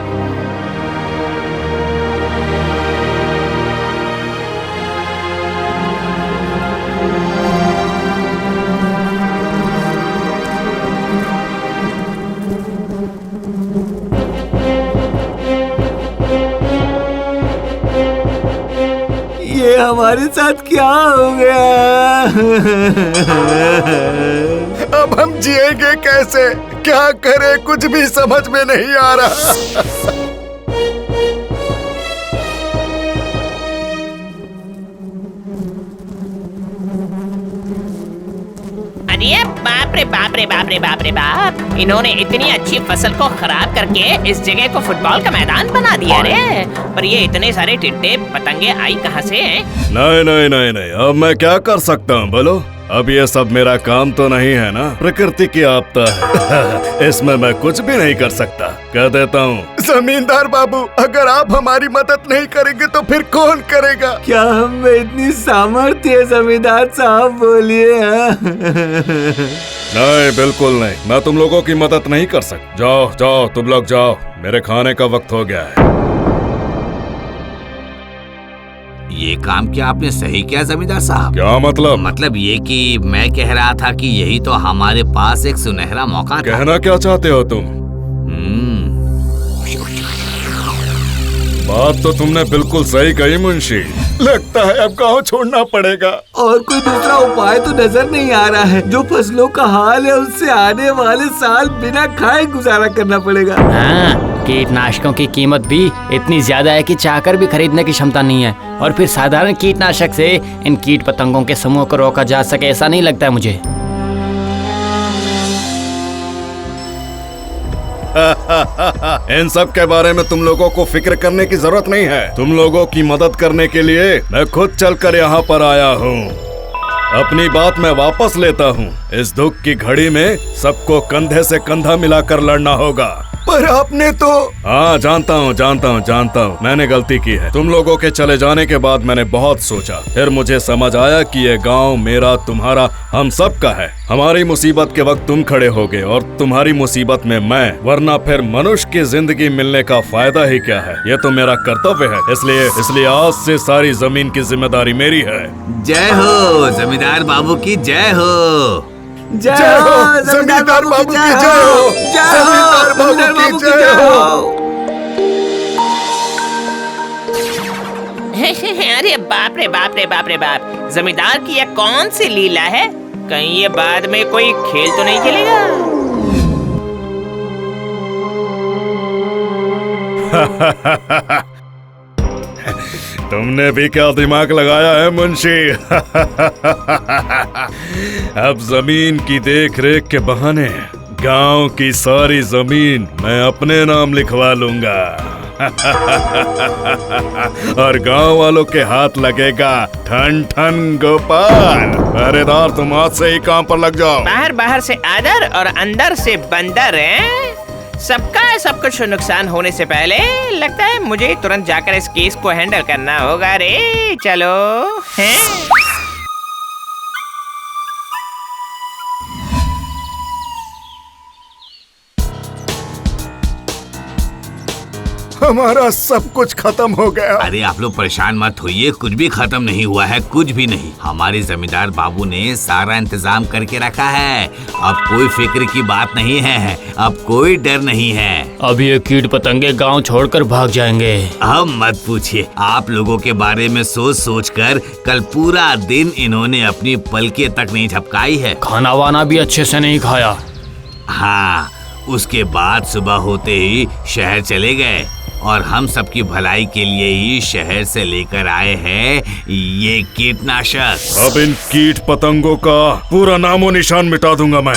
ये हमारे साथ क्या हो गया? अब हम जिएंगे कैसे? क्या करें, कुछ भी समझ में नहीं आ रहा। अरे बाप रे बाप रे बाप रे बाप रे बाप, इन्होंने इतनी अच्छी फसल को खराब करके इस जगह को फुटबॉल का मैदान बना दिया रे। पर ये इतने सारे टिड्डे पतंगे आई कहाँ से हैं? नहीं नहीं नहीं नहीं, अब मैं क्या कर सकता हूँ बोलो? अब ये सब मेरा काम तो नहीं है ना, प्रकृति की आपदा है। इसमें मैं कुछ भी नहीं कर सकता, कह देता हूँ। जमींदार बाबू, अगर आप हमारी मदद नहीं करेंगे तो फिर कौन करेगा? क्या हम में इतनी सामर्थ्य है जमींदार साहब, बोलिए। नहीं, बिल्कुल नहीं, मैं तुम लोगों की मदद नहीं कर सकता। जाओ जाओ, तुम लोग जाओ, मेरे खाने का वक्त हो गया है। ये काम क्या आपने सही किया जमींदार साहब? क्या मतलब? मतलब ये कि मैं कह रहा था कि यही तो हमारे पास एक सुनहरा मौका था। कहना क्या चाहते हो तुम? बात तो तुमने बिल्कुल सही कही मुंशी। लगता है अब गांव छोड़ना पड़ेगा। और कोई दूसरा उपाय तो नजर नहीं आ रहा है। जो फसलों का हाल है उससे आने वाले साल बिना खाए गुजारा करना पड़ेगा। हाँ, कीटनाशकों की कीमत भी इतनी ज्यादा है कि चाहकर भी खरीदने की क्षमता नहीं है। और फिर साधारण कीटनाशक से इन कीट पतंगों के समूह को रोका जा सके, ऐसा नहीं लगता है मुझे। इन सब के बारे में तुम लोगों को फिक्र करने की जरूरत नहीं है। तुम लोगों की मदद करने के लिए मैं खुद चलकर यहाँ पर आया हूँ। अपनी बात मैं वापस लेता हूँ। इस दुख की घड़ी में सबको कंधे से कंधा मिलाकर लड़ना होगा। पर आपने तो... हाँ, जानता हूँ, मैंने गलती की है। तुम लोगों के चले जाने के बाद मैंने बहुत सोचा, फिर मुझे समझ आया कि ये गांव मेरा, तुम्हारा, हम सब का है। हमारी मुसीबत के वक्त तुम खड़े होगे और तुम्हारी मुसीबत में मैं, वरना फिर मनुष्य की जिंदगी मिलने का फायदा ही क्या है। ये तो मेरा कर्तव्य है, इसलिए आज से सारी जमीन की जिम्मेदारी मेरी है। जय हो जमींदार बाबू की जय हो। जय हो जमींदार बाबू की जय हो। जमींदार बाबू की जय हो। अरे बाप रे बाप रे बाप रे बाप, जमींदार की यह कौन सी लीला है? कहीं ये बाद में कोई खेल तो नहीं खेलेगा? तुमने भी क्या दिमाग लगाया है मुंशी? अब जमीन की देख रेख के बहाने गांव की सारी जमीन मैं अपने नाम लिखवा लूंगा। और गांव वालों के हाथ लगेगा ठन ठन गोपाल। पहरेदार, तुम आज से ही काम पर लग जाओ। बाहर से आदर और अंदर से बंदर है। सबका सब कुछ नुकसान होने से पहले लगता है मुझे तुरंत जाकर इस केस को हैंडल करना होगा रे। चलो हैं? हमारा सब कुछ खत्म हो गया। अरे आप लोग परेशान मत होइए, कुछ भी खत्म नहीं हुआ है, कुछ भी नहीं। हमारे जमींदार बाबू ने सारा इंतजाम करके रखा है। अब कोई फिक्र की बात नहीं है, अब कोई डर नहीं है। अब ये कीट पतंगे गांव छोड़कर भाग जाएंगे। अब मत पूछिए, आप लोगों के बारे में सोच कर कल पूरा दिन इन्होंने अपनी पलकें तक नहीं झपकाई है। खाना वाना भी अच्छे से नहीं खाया। हाँ, उसके बाद सुबह होते ही शहर चले गए और हम सबकी भलाई के लिए ही शहर से लेकर आए हैं ये कीटनाशक। अब इन कीट पतंगों का पूरा नामो निशान मिटा दूंगा मैं।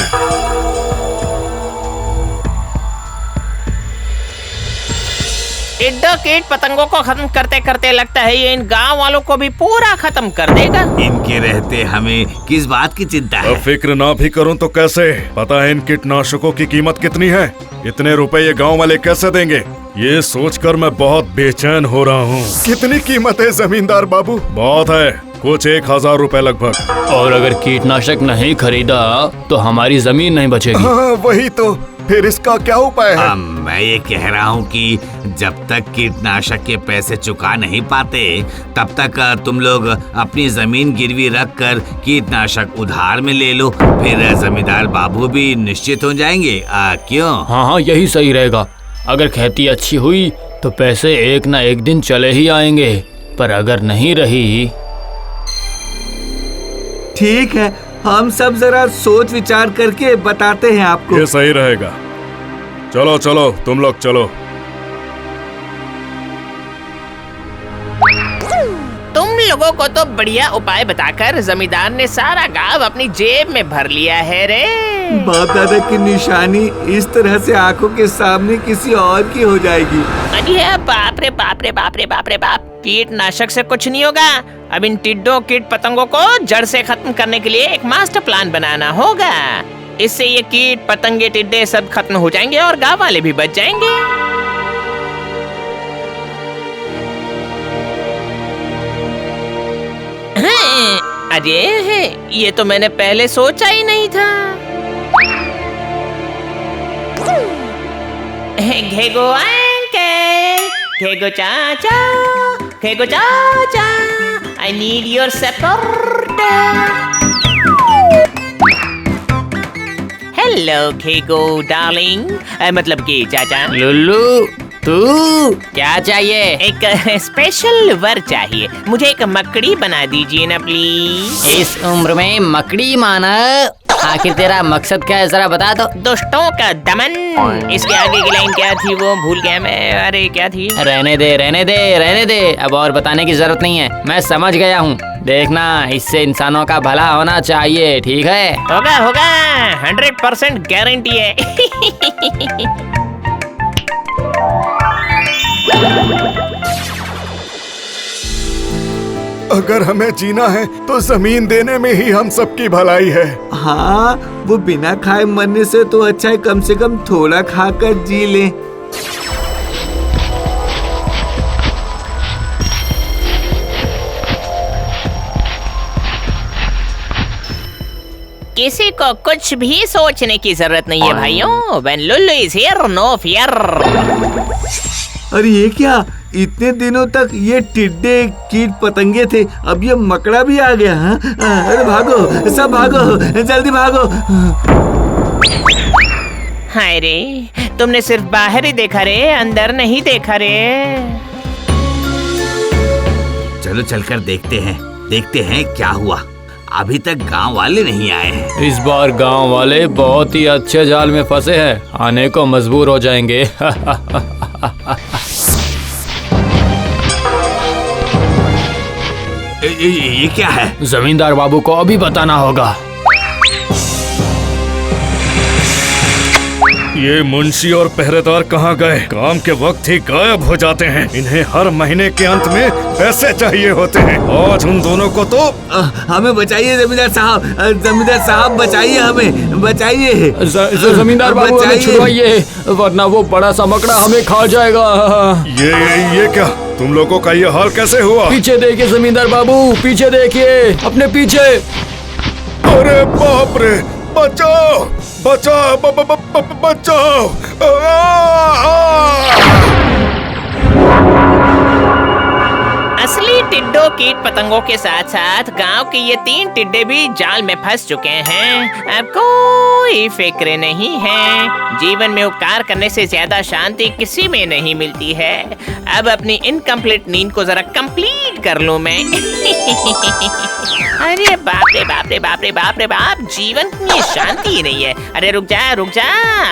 टिड्डो कीट पतंगों को खत्म करते करते लगता है ये इन गांव वालों को भी पूरा खत्म कर देगा। इनके रहते हमें किस बात की चिंता है? फिक्र ना भी करूं तो कैसे? पता है इन कीटनाशकों की कीमत कितनी है? इतने रुपए ये गांव वाले कैसे देंगे? ये सोचकर मैं बहुत बेचैन हो रहा हूँ। कितनी कीमत है जमींदार बाबू? बहुत है, कुछ 1000 रुपए लगभग। और अगर कीटनाशक नहीं खरीदा तो हमारी जमीन नहीं बचेगी। हाँ, वही तो। फिर इसका क्या उपाय है? मैं ये कह रहा हूँ कि जब तक कीटनाशक के पैसे चुका नहीं पाते तब तक तुम लोग अपनी जमीन गिरवी रख कर कीटनाशक उधार में ले लो, फिर जमींदार बाबू भी निश्चित हो जाएंगे। क्यों? हाँ, यही सही रहेगा। अगर खेती अच्छी हुई तो पैसे एक ना एक दिन चले ही आएंगे। पर अगर नहीं रही? ठीक है, हम सब जरा सोच विचार करके बताते हैं आपको। ये सही रहेगा। चलो चलो तुम लोग चलो। तुम लोगों को तो बढ़िया उपाय बताकर जमींदार ने सारा गांव अपनी जेब में भर लिया है रे। बाप दादा की निशानी इस तरह से आंखों के सामने किसी और की हो जाएगी। अरे बाप रे बाप रे बाप रे बाप रे बाप, कीटनाशक से कुछ नहीं होगा। अब इन टिड्डों कीट पतंगों को जड़ से खत्म करने के लिए एक मास्टर प्लान बनाना होगा। इससे ये कीट पतंगे टिड्डे सब खत्म हो जाएंगे और गांव वाले भी बच जाएंगे। अरे ये तो मैंने पहले सोचा ही नहीं था। घेगो अंकल, घेगो चाचा, घेगो चाचा, I need your support. Hello घेगो डार्लिंग, मतलब कि चाचा। लुल्लू तू क्या चाहिए? एक स्पेशल वर चाहिए मुझे, एक मकड़ी बना दीजिए ना प्लीज। इस उम्र में मकड़ी माना? आखिर तेरा मकसद क्या है, जरा बता दो। दुष्टों का दमन। इसके आगे की लाइन क्या थी वो भूल गया मैं। अरे क्या थी? रहने दे रहने दे रहने दे, अब और बताने की जरूरत नहीं है, मैं समझ गया हूँ। देखना, इससे इंसानों का भला होना चाहिए, ठीक है? होगा होगा, 100% गारंटी है। अगर हमें जीना है तो जमीन देने में ही हम सबकी भलाई है। हाँ, वो बिना खाए मरने से तो अच्छा है कम से कम थोड़ा खाकर जी ले। किसी को कुछ भी सोचने की जरूरत नहीं है भाइयों। When Lulu is here, no fear. अरे ये क्या, इतने दिनों तक ये टिड्डे कीट पतंगे थे, अब ये मकड़ा भी आ गया। हाँ? अरे भागो, सब भागो, जल्दी भागो। हाय रे, तुमने सिर्फ बाहर ही देखा रे, अंदर नहीं देखा रे। चलो चलकर देखते हैं क्या हुआ। अभी तक गांव वाले नहीं आए हैं। इस बार गांव वाले बहुत ही अच्छे जाल में फंसे हैं, आने को मजबूर हो जाएंगे। ये क्या है? जमींदार बाबू को अभी बताना होगा। ये मुंशी और पहरेदार कहाँ गए? काम के वक्त ही गायब हो जाते हैं। इन्हें हर महीने के अंत में पैसे चाहिए होते हैं। आज उन दोनों को तो हमें बचाइए जमींदार साहब, जमींदार साहब बचाइए, हमें बचाइए। जमींदार बाबू हमें छुड़वाइए, वरना वो बड़ा सा मकड़ा हमें खा जाएगा। ये क्या, तुम लोगों का ये हाल कैसे हुआ? पीछे देखिए जमींदार बाबू, पीछे देखिए, अपने पीछे। अरे बाप रे, बचाओ बचाओ बचाओ। असली टिड्डों कीट पतंगों के साथ साथ गांव के ये 3 टिड्डे भी जाल में फंस चुके हैं। अब कोई फिक्र नहीं है। जीवन में उपकार करने से ज्यादा शांति किसी में नहीं मिलती है। अब अपनी इनकम्प्लीट नींद को जरा कंप्लीट कर लूं मैं। अरे बाप रे बाप रे बाप रे बाप रे बाप, जीवन में शांति ही नहीं है। अरे रुक जा,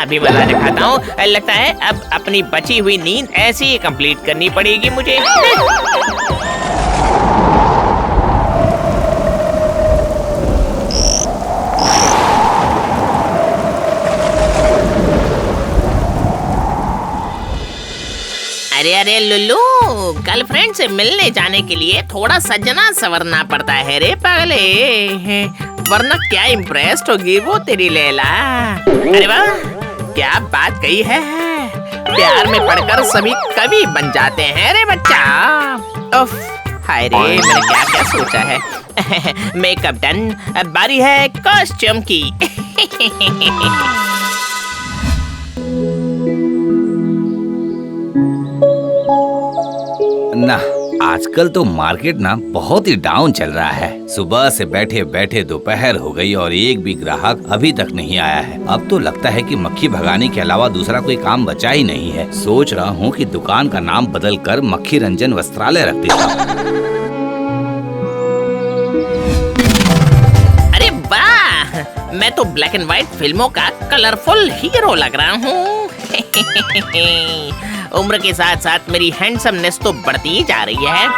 अभी मजा दिखाता हूँ। लगता है अब अपनी बची हुई नींद ऐसी ही कंप्लीट करनी पड़ेगी मुझे। अरे लुल्लू, गर्लफ्रेंड से मिलने जाने के लिए थोड़ा सजना संवरना पड़ता है रे पागले, वरना क्या इम्प्रेस्ड होगी वो तेरी लैला। अरे वाह, क्या बात कही है। प्यार में पड़कर सभी कवि बन जाते हैं रे बच्चा। उफ, हाय रे, मैंने क्या क्या सोचा है। मेकअप डन, अब बारी है कॉस्ट्यूम की। ना, आजकल तो मार्केट ना बहुत ही डाउन चल रहा है। सुबह से बैठे बैठे दोपहर हो गई और एक भी ग्राहक अभी तक नहीं आया है। अब तो लगता है कि मक्खी भगाने के अलावा दूसरा कोई काम बचा ही नहीं है। सोच रहा हूँ कि दुकान का नाम बदलकर मक्खी रंजन वस्त्रालय रख देता हूँ। अरे वाह, मैं तो ब्लैक एंड व्हाइट फिल्मों का कलरफुल हीरो लग रहा हूँ। उम्र के साथ साथ मेरी हैंडसमनेस तो बढ़ती ही जा रही है।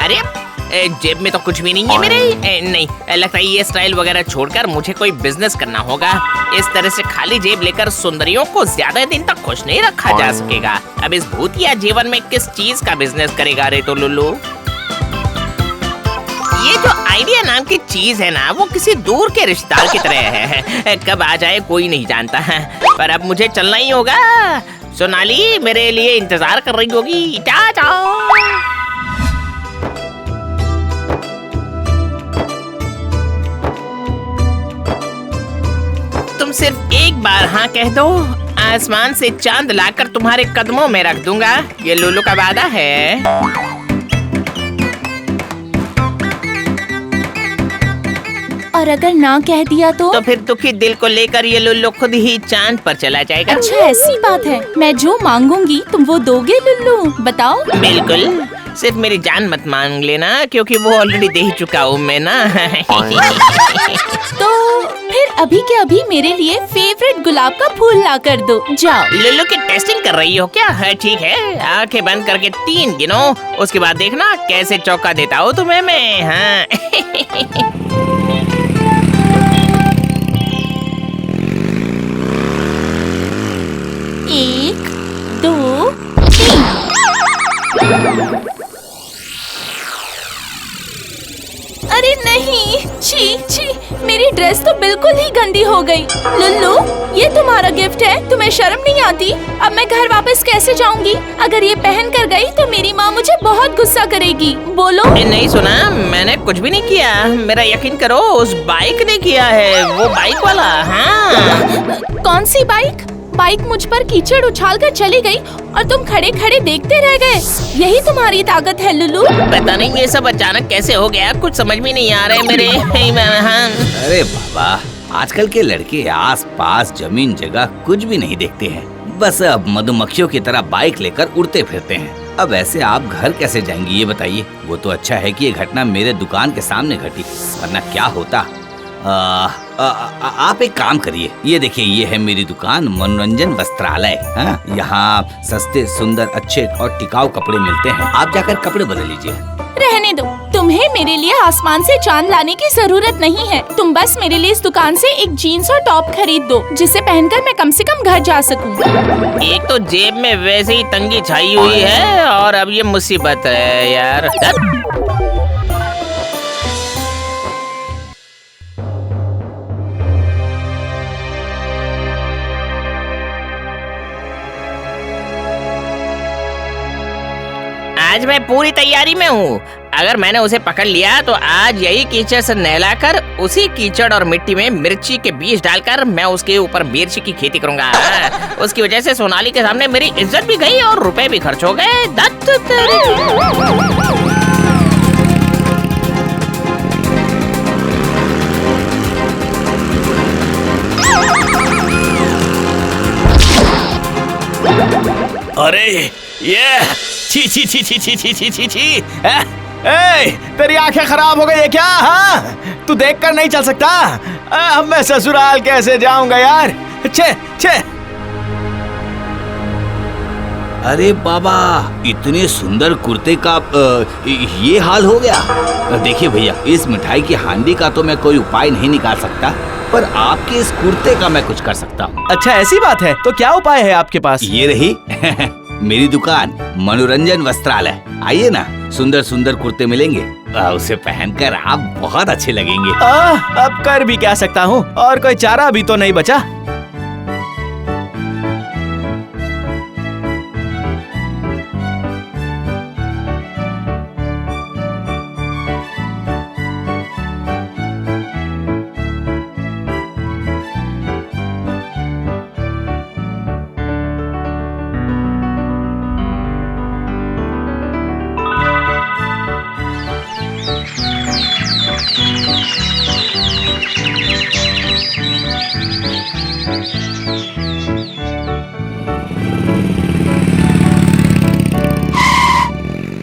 अरे जेब में तो कुछ भी नहीं है मेरे। नहीं, लगता है ये स्टाइल वगैरह छोड़कर मुझे कोई बिजनेस करना होगा। इस तरह से खाली जेब लेकर सुंदरियों को ज्यादा दिन तक खुश नहीं रखा जा सकेगा। अब इस भूतिया जीवन में किस चीज का बिजनेस करेगा रे तो लुल्लू? ये जो आइडिया नाम की चीज है ना, वो किसी दूर के रिश्तेदार की तरह है। कब आ जाए कोई नहीं जानता है, पर अब मुझे चलना ही होगा। सोनाली मेरे लिए इंतजार कर रही होगी। टाटा। तुम सिर्फ एक बार हाँ कह दो, आसमान से चांद लाकर तुम्हारे कदमों में रख दूंगा। ये लुल्लू का वादा है। और अगर ना कह दिया तो फिर दुखी दिल को लेकर ये लुल्लू खुद ही चांद पर चला जाएगा। अच्छा, ऐसी बात है। मैं जो मांगूंगी तुम वो दोगे लुल्लू? बताओ। बिल्कुल, सिर्फ मेरी जान मत मांग लेना, क्योंकि वो ऑलरेडी दे चुका हूँ मैं ना। तो फिर अभी के अभी मेरे लिए फेवरेट गुलाब का फूल ला कर दो। जाओ। लुल्लू की टेस्टिंग कर रही हो क्या? है ठीक है, आंखें बंद करके 3 गिनो, उसके बाद देखना कैसे चौका देता हूँ तुम्हें मैं। हाँ। 1, 2, 3। अरे नहीं, छी छी, मेरी ड्रेस तो बिल्कुल ही गंदी हो गई। लुल्लू, ये तुम्हारा गिफ्ट है, तुम्हें शर्म नहीं आती? अब मैं घर वापस कैसे जाऊंगी? अगर ये पहन कर गई तो मेरी माँ मुझे बहुत गुस्सा करेगी। बोलो। नहीं सुना, मैंने कुछ भी नहीं किया। मेरा यकीन करो, उस बाइक ने किया है, वो बाइक वाला। हाँ। कौन सी बाइक? बाइक मुझ पर कीचड़ उछाल कर चली गई और तुम खड़े खड़े देखते रह गए। यही तुम्हारी ताकत है लुल्लू? पता नहीं ये सब अचानक कैसे हो गया, कुछ समझ में नहीं आ रहे मेरे। हाँ। अरे बाबा, आजकल के लड़के आस पास जमीन जगह कुछ भी नहीं देखते हैं, बस अब मधुमक्खियों की तरह बाइक लेकर उड़ते फिरते हैं। अब ऐसे आप घर कैसे जाएंगी ये बताइए? वो तो अच्छा है कि ये घटना मेरे दुकान के सामने घटी, वरना क्या होता। आप एक काम करिए, ये देखिए, ये है मेरी दुकान मनोरंजन वस्त्रालय। हाँ, यहाँ सस्ते सुंदर अच्छे और टिकाऊ कपड़े मिलते हैं। आप जाकर कपड़े बदल लीजिए। रहने दो, तुम्हें मेरे लिए आसमान से चांद लाने की जरूरत नहीं है। तुम बस मेरे लिए इस दुकान से एक जीन्स और टॉप खरीद दो, जिसे पहनकर मैं कम से कम घर जा सकूं। एक तो जेब में वैसे ही तंगी छाई हुई है, और अब ये मुसीबत है यार। आज मैं पूरी तैयारी में हूँ। अगर मैंने उसे पकड़ लिया तो आज यही कीचड़ से नहलाकर उसी कीचड़ और मिट्टी में मिर्ची के बीज डालकर मैं उसके ऊपर मिर्ची की खेती करूंगा। उसकी वजह से सोनाली के सामने मेरी इज्जत भी गई और रुपए भी खर्च हो गए। अरे ये छी छी छी छी छी छी छी छी छी। तेरी आंखें खराब हो गई है क्या? हाँ, तू देखकर नहीं चल सकता? अब मैं ससुराल कैसे जाऊंगा यार? छे छे। अरे बाबा, इतने सुंदर कुर्ते का ये हाल हो गया। देखिए भैया, इस मिठाई की हांडी का तो मैं कोई उपाय नहीं निकाल सकता, पर आपके इस कुर्ते का मैं कुछ कर सकता हूँ। अच्छा, ऐसी बात है तो क्या उपाय है आपके पास? ये रही मेरी दुकान मनोरंजन वस्त्रालय। आइए ना, सुंदर सुंदर कुर्ते मिलेंगे, उसे पहनकर आप बहुत अच्छे लगेंगे। अब कर भी क्या सकता हूँ, और कोई चारा भी तो नहीं बचा।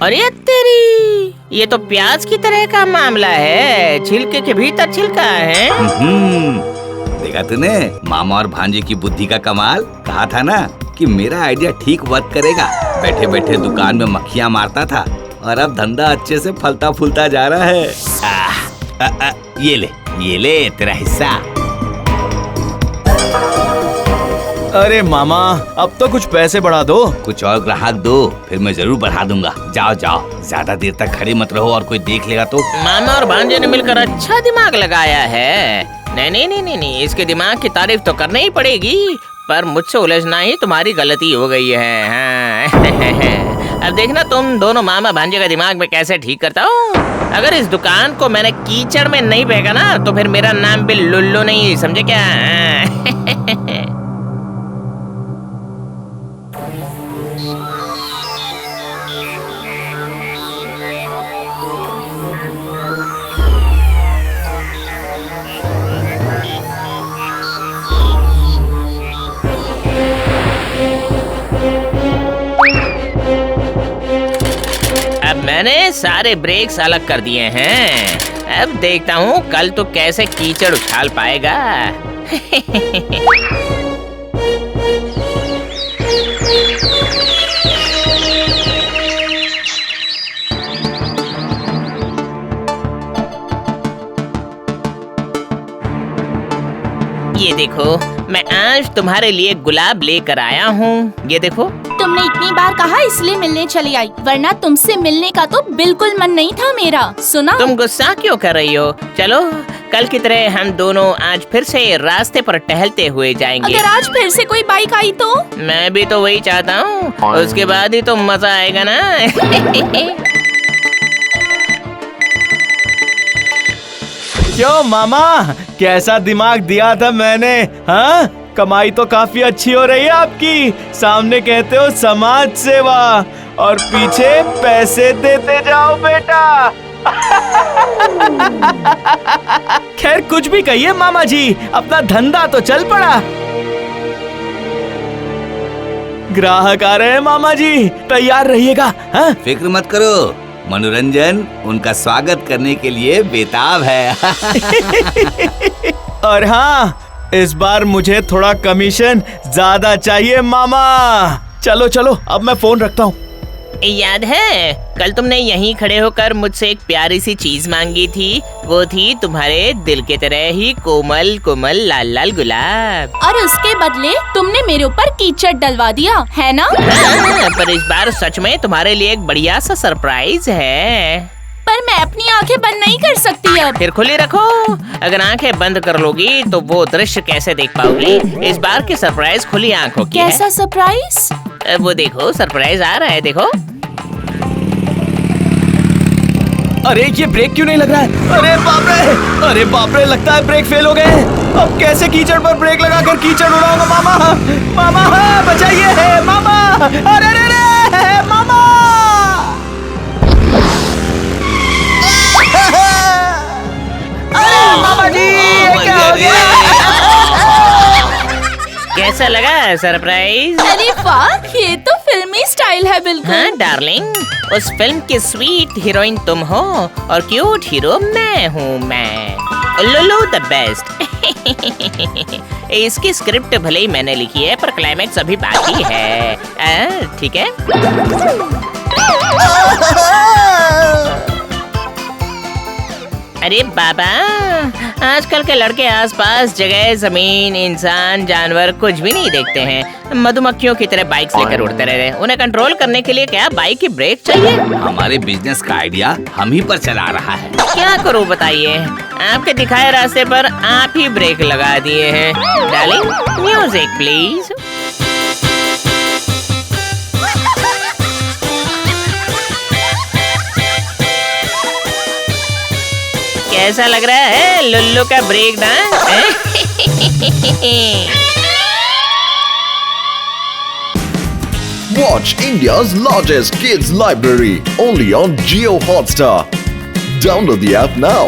अरे तेरी, ये तो प्याज की तरह का मामला है, छिलके के भीतर छिलका है। देखा तूने मामा और भांजे की बुद्धि का कमाल। कहा था ना कि मेरा आइडिया ठीक वर्क करेगा। बैठे बैठे दुकान में मक्खियाँ मारता था और अब धंधा अच्छे से फलता फूलता जा रहा है। ये ले तेरा हिस्सा। अरे मामा, अब तो कुछ पैसे बढ़ा दो। कुछ और ग्राहक दो, फिर मैं जरूर बढ़ा दूंगा। जाओ जाओ, ज्यादा देर तक खड़े मत रहो और कोई देख लेगा तो। मामा और भांजे ने मिलकर अच्छा दिमाग लगाया है। नहीं, इसके दिमाग की तारीफ तो करनी ही पड़ेगी, पर मुझसे उलझना ही तुम्हारी गलती हो गई है। हाँ। अब देखना तुम दोनों मामा भांजे का दिमाग में कैसे ठीक करता हूँ। अगर इस दुकान को मैंने कीचड़ में नहीं फेंका ना, तो फिर मेरा नाम भी लुल्लू नहीं, समझे क्या? मैंने सारे ब्रेक्स अलग कर दिए हैं। अब देखता हूँ कल तो कैसे कीचड़ उछाल पाएगा। ये देखो, मैं आज तुम्हारे लिए गुलाब लेकर आया हूँ। ये देखो। तुमने इतनी बार कहा इसलिए मिलने चली आई, वरना तुमसे मिलने का तो बिल्कुल मन नहीं था मेरा। सुना? तुम गुस्सा क्यों कर रही हो? चलो कल की तरह हम दोनों आज फिर से रास्ते पर टहलते हुए जाएंगे। अगर आज फिर से कोई बाइक आई तो? मैं भी तो वही चाहता हूँ, उसके बाद ही तो मजा आएगा ना। क्यों मामा, कैसा दिमाग दिया था मैंने? हाँ, कमाई तो काफी अच्छी हो रही है आपकी। सामने कहते हो समाज सेवा और पीछे पैसे देते जाओ बेटा। खैर कुछ भी कहिए मामा जी, अपना धंधा तो चल पड़ा। ग्राहक आ रहे हैं मामा जी, तैयार रहिएगा। हाँ? फिक्र मत करो, मनोरंजन उनका स्वागत करने के लिए बेताब है। और हाँ, इस बार मुझे थोड़ा कमीशन ज्यादा चाहिए मामा। चलो चलो, अब मैं फोन रखता हूँ। याद है कल तुमने यहीं खड़े होकर मुझसे एक प्यारी सी चीज मांगी थी? वो थी तुम्हारे दिल के तरह ही कोमल कोमल लाल लाल गुलाब। और उसके बदले तुमने मेरे ऊपर कीचड़ डलवा दिया, है ना? पर इस बार सच में तुम्हारे लिए एक बढ़िया सा सरप्राइज है। पर मैं अपनी आंखें बंद नहीं कर सकती अब। फिर खुली रखो। अगर आंखें बंद कर लोगी तो वो दृश्य कैसे देख पाओगी? इस बार की सरप्राइज खुली आंखों की है। कैसा सरप्राइज? वो देखो, सरप्राइज आ रहा है, देखो। अरे ये ब्रेक क्यों नहीं लग रहा है? अरे बाप रे, लगता है ब्रेक फेल हो गए। अब कैसे कीचड़ पर ब्रेक लगाकर कीचड़ उड़ाऊंगा? मामा बचाइए मामा। अरे मामा। मामा जी, ये क्या हो गया? कैसा लगा सरप्राइज? अरे वाह, ये तो फिल्मी स्टाइल है बिल्कुल। हाँ डार्लिंग, उस फिल्म की स्वीट हीरोइन तुम हो और क्यूट हीरो मैं हूँ। मैं लुल्लू द बेस्ट। इसकी स्क्रिप्ट भले ही मैंने लिखी है, पर क्लाइमेक्स अभी बाकी है। ठीक है। अरे बाबा, आजकल के लड़के आसपास जगह, जमीन, इंसान, जानवर कुछ भी नहीं देखते हैं। मधुमक्खियों की तरह बाइक्स लेकर उड़ते रह रहे। उन्हें कंट्रोल करने के लिए क्या बाइक की ब्रेक चाहिए? हमारे बिजनेस का आइडिया हम ही पर चला रहा है। क्या करूं बताइए? आपके दिखाए रास्ते पर आप ही ब्रेक लगा दिए हैं। Darling, music please. कैसा लग रहा है लुल्लू का break dance? Watch India's largest kids library only on Jio Hotstar. Download the app now.